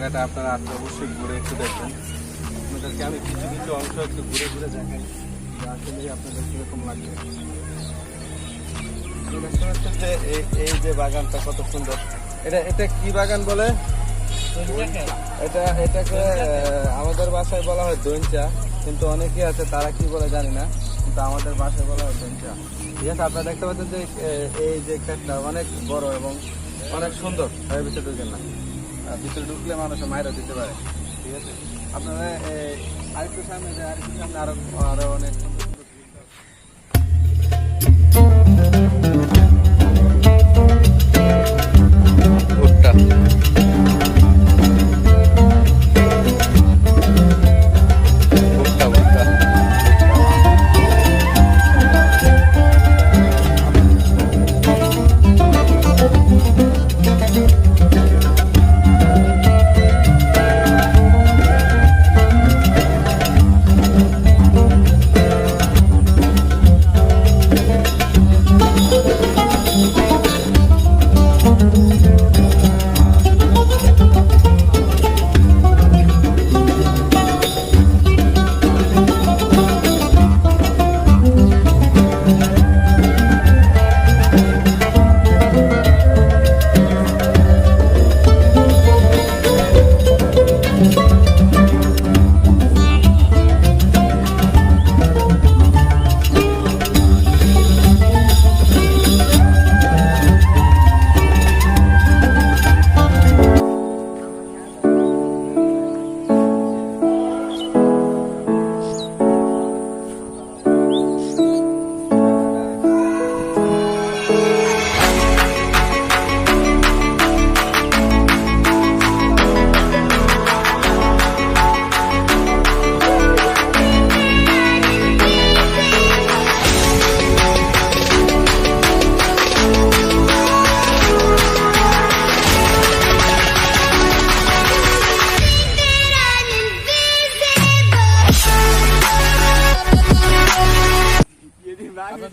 জায়গাটা আপনারা আসলে অবশ্যই ঘুরে একটু দেখবেন। আপনাদেরকে আমি কিছু কিছু অংশ একটু ঘুরে ঘুরে দেখাই যে আসলে আপনাদের কীরকম লাগবে। দেখতে পাচ্ছেন যে এই যে বাগানটা কত সুন্দর। এটা কি বাগান বলে? এটাকে আমাদের বাসায় বলা হয় দইঞ্চা, কিন্তু অনেকে আছে তারা কি বলে জানি না, কিন্তু আমাদের বাসায় বলা হয় দইঞ্চা। ঠিক আছে, আপনারা দেখতে পাচ্ছেন যে এই যে ক্ষেতটা অনেক বড় এবং অনেক সুন্দর। ভিতরে ঢুকেন না, ভিতরে ঢুকলে মানুষের মাইরা দিতে পারে। ঠিক আছে, আপনারা আরেকটু সামনে যায়, আরেকটু সামনে আরো অনেক ভুট্টা।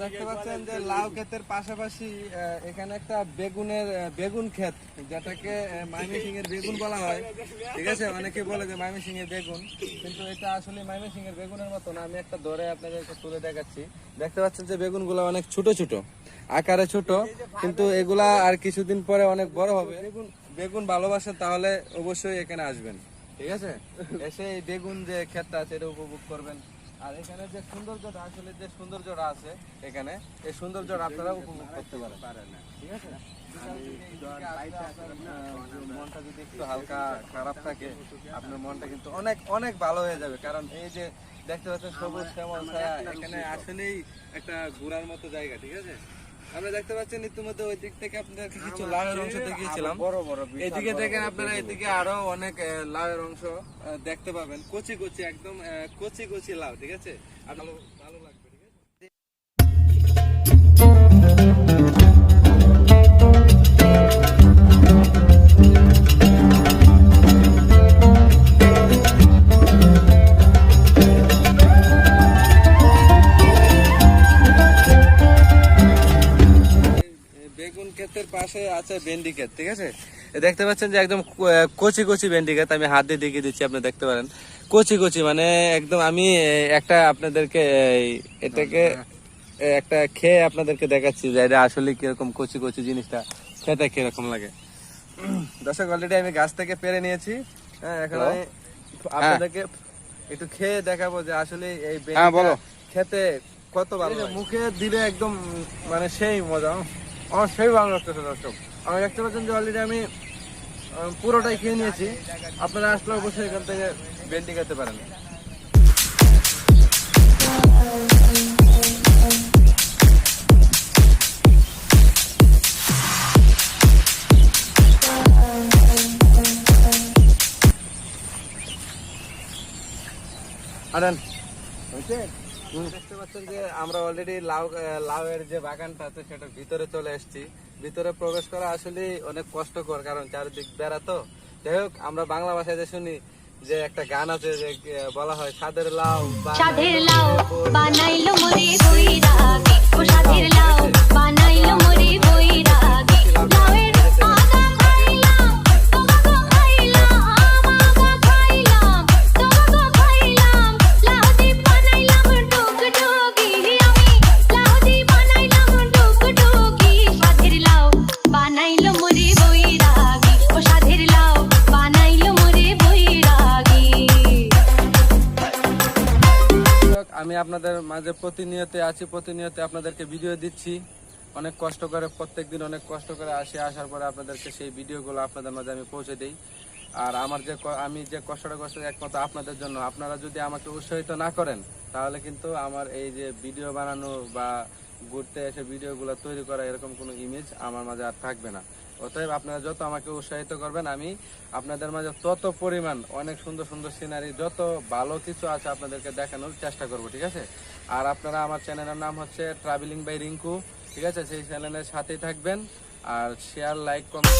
দেখতে পাচ্ছেন যে লাউ ক্ষেতের পাশাপাশি এখানে একটা বেগুন ক্ষেত, যেটাকে ময়মনসিংহ এর বেগুন বলা হয়। ঠিক আছে, অনেকে বলে যে ময়মনসিংহ এর বেগুন, কিন্তু এটা আসলে ময়মনসিংহ এর বেগুনের মতো না। আমি একটা ধরে আপনাদেরকে তুলে দেখাচ্ছি। দেখতে পাচ্ছেন যে বেগুনগুলো অনেক ছোট ছোট আকারে, ছোট, কিন্তু এগুলা আর কিছুদিন পরে অনেক বড় হবে। বেগুন ভালোবাসেন তাহলে অবশ্যই এখানে আসবেন। ঠিক আছে, এসে এই বেগুন যে ক্ষেতটা আছে এটা উপভোগ করবেন। আর এখানে যে সৌন্দর্যটা, আসলে যে সৌন্দর্যটা আছে এখানে, এই সৌন্দর্যটা আপনারা উপভোগ করতে পারেন। ঠিক আছে, মনটা যদি একটু হালকা খারাপ থাকে, আপনার মনটা কিন্তু অনেক অনেক ভালো হয়ে যাবে। কারণ এই যে দেখতে পাচ্ছেন সবুজ শ্যামল ছায়া, এখানে আসলেই একটা ঘোরার মতো জায়গা। ঠিক আছে, আমরা দেখতে পাচ্ছেন ইতিমধ্যে ওই দিক থেকে আপনাদেরকে কিছু লাউয়ের অংশ দেখিয়েছিলাম। এদিকে দেখেন আপনারা, এদিকে আরো অনেক লাউয়ের অংশ দেখতে পাবেন, কচি কচি, একদম কচি কচি লাউ। ঠিক আছে, আর ভালো লাগবে। ঠিক আছে, ক্ষেতের পাশে আছে ভেন্ডি ক্ষেত। ঠিক আছে, দেখতে পাচ্ছেন যে একদম কচি কচি ভেন্ডি ক্ষেত। আমি হাত দিয়ে দেখিয়ে দিচ্ছি, আপনি দেখতে পারেন কচি কচি, মানে একদম। আমি একটা আপনাদেরকে এটাকে একটা খেয়ে আপনাদেরকে দেখাচ্ছি যে এটা আসলে কিরকম কচি কচি জিনিসটা খেতে কিরকম লাগে। দর্শক, অলরেডি আমি গাছ থেকে পেরে নিয়েছি। হ্যাঁ, এখন আমি আপনাদেরকে একটু খেয়ে দেখাবো যে আসলে এই খেতে কত ভালো। মুখে দিলে একদম মানে সেই মজা, আমার সেই ভালো লাগতেছে। দর্শক, আমি দেখতে পাচ্ছেন যে অলরেডি আমি পুরোটাই খেয়ে নিয়েছি। আপনারা আসলে অবশ্যই এখান থেকে ভেন্ডি খেতে পারেন। দেখতে পাচ্ছেন যে আমরা অলরেডি লাউয়ের যে বাগানটা আছে সেটার ভিতরে চলে এসেছি। ভিতরে প্রবেশ করা আসলে অনেক কষ্টকর, কারণ চারিদিক বেড়া। তো যাই হোক, আমরা বাংলা ভাষায় যে শুনি যে একটা গান আছে যে বলা হয়, সাদের লাউ বানাইলো মোরে বৈরাগী, ও সাদের লাউ বানাইলো মোরে বৈরাগী, লাউয়ের আগা খাইলাম, তোমাকে খাইলাম আপনাদের মাঝে প্রতিনিয়ত আছি, প্রতিনিয়ত আপনাদেরকে ভিডিও দিচ্ছি। অনেক কষ্ট করে প্রত্যেকদিন অনেক কষ্ট করে আসার পরে আপনাদেরকে সেই ভিডিওগুলো আপনাদের মাঝে আমি পৌঁছে দিই। আর আমি যে কষ্টটা করছি একমাত্র আপনাদের জন্য। আপনারা যদি আমাকে উৎসাহিত না করেন তাহলে কিন্তু আমার এই যে ভিডিও বানানো বা ঘুরতে এসে ভিডিওগুলো তৈরি করা এরকম কোনো ইমেজ আমার মাঝে আর থাকবে না। অতএব আপনারা যত আমাকে উৎসাহিত করবেন আমি আপনাদের মাঝে তত পরিমাণ অনেক সুন্দর সুন্দর সিনারি, যত ভালো কিছু আছে আপনাদেরকে দেখানোর চেষ্টা করব, ঠিক আছে? আর আপনারা আমার চ্যানেলের নাম হচ্ছে ট্রাভেলিং বাই রিঙ্কু, ঠিক আছে? সেই চ্যানেলের সাথেই থাকবেন আর শেয়ার, লাইক, কমেন্ট